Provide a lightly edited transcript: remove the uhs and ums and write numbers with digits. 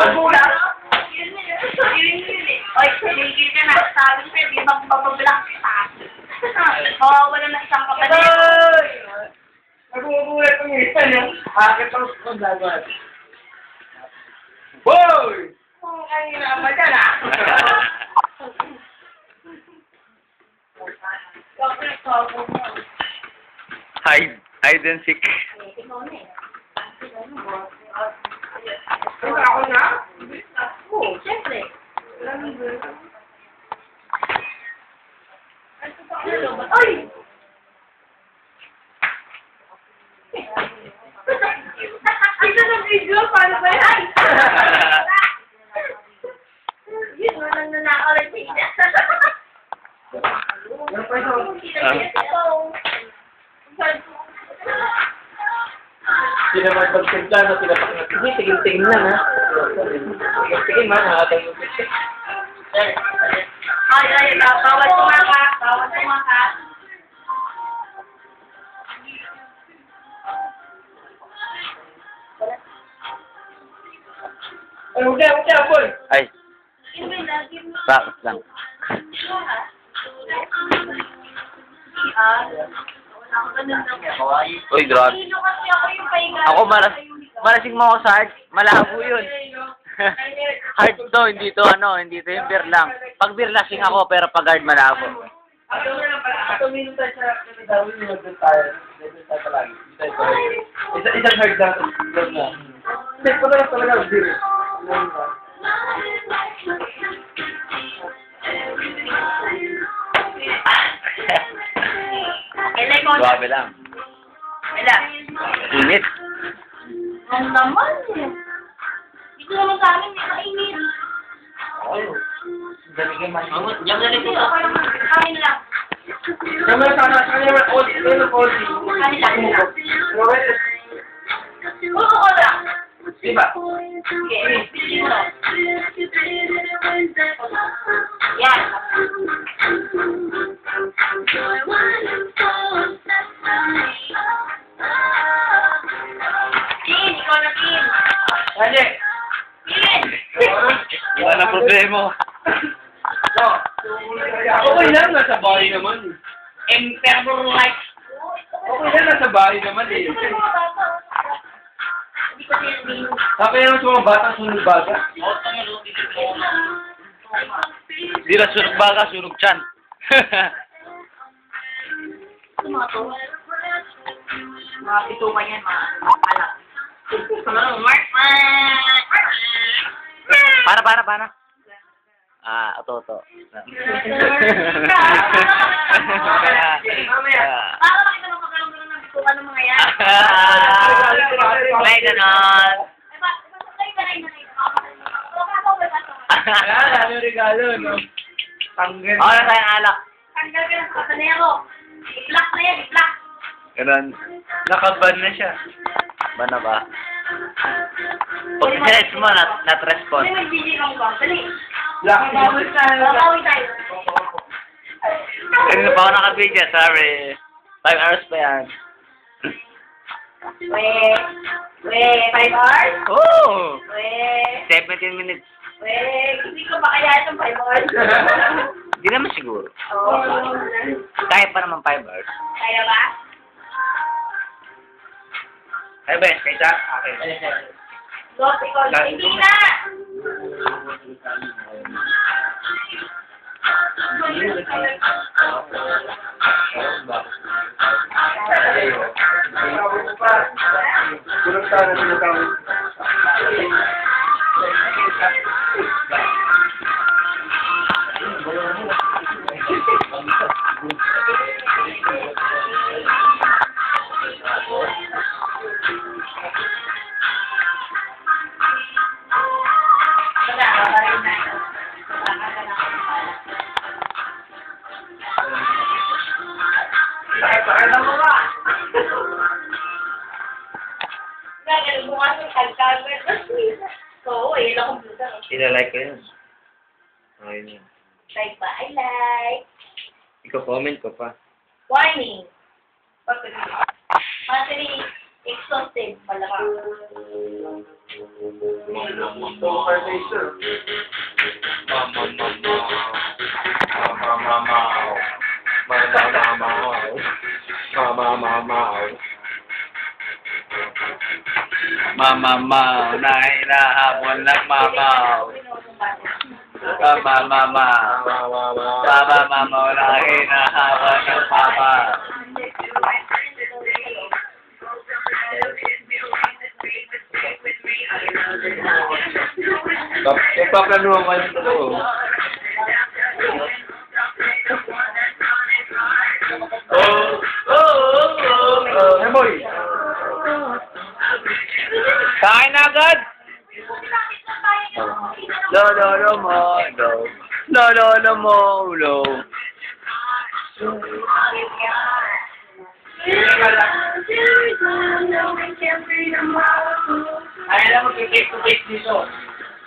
Magmula. Yun eh. Oy, sinigil ka na. Sabi ko, di ba babablock kita? Mawawala na isang kapatid. Nagumulat kong isa niya. Akit ang gagawin. Boy! Kung kayo naman dyan, ah. Hide and seek. Ako na? Oo, siyempre. Ay! Ito na video, paano ba yan? Yun, walang nanakaw lang siya. Sila magpagsigla na sila pag sige, tigil-tigil na ha. Tigil-tigil man, nakatang yung picture. Ay, bawal tumaka. Bawal tumaka. Ay, huwag boy! Ay, bakit lang? Uy, grabe. Ako malasing mo ako sa heart. Malabo yun. Heart to, hindi to yung beer lang. Pag beer lasing ako, pero pag hard malabo. Tumino tayo sa Darwin, nag-doon tayo. Nag-doon tayo palagi. Isang hard lang. Hindi, talaga beer. Grabe lang. Init. Ang naman eh. Dito naman sa amin, may mainit. Oo. Dali kayo man. Diyan na rin dito. Kanin lang. Naman sana, kanya naman, Kanin lang. Oo, wala. Diba? Okay. Yan. Tin, ikaw na Tin. Kanya. Tin. Wala na problema. Okay lang, nasa bahay naman. Emperor like. Okay lang, nasa bahay naman eh. Hindi ko din. Sabi naman sa mga batang sunog baga. Di na sunog baga, sunog chan. Tumato. Mga pituman yan, mga alam. Mark. Para. Ito. Para makita mo magkaroon ng bitukan ng mga yan. May ganon. Ano regalo, no? Tanggal. Ako na tayong alak. Tanggal ka na sa kasanero. I-block na yan, i-block. Ganon. Nakaban na siya. Ba na ba? Pag sinerge mo, not respond. Hindi mag-video ka. Dali. Babawi Babawi tayo. Kanina pa ako nakabidya, sorry. 5 hours pa yan. Weh, 5 hours? Oh! Weh, 17 minutes. hindi ko ba kaya itong 5 hours? Hindi naman siguro. Oo. Kaya pa naman 5 hours. Kaya ba? Ay, Ben, kaysa? Okay. Lot, ikaw. Hindi na! Tulog tayo. Oo, yun ang computer. Ilalike ko yun. Okay na. Like ba? I like. Ikaw comment ko pa. Warning. Battery exhausted pala ka. Mamamaw na hinahabol ng mamaw. Mamamaw. Mamamaw na hinahabol ng mamaw. Ipaplanuhan ka yung totoo. Hey boy! Kain na agad! Lo, lo, lo, mo, lo. Lo, lo, lo, mo, lo. Ay, alam mo, take to take dito.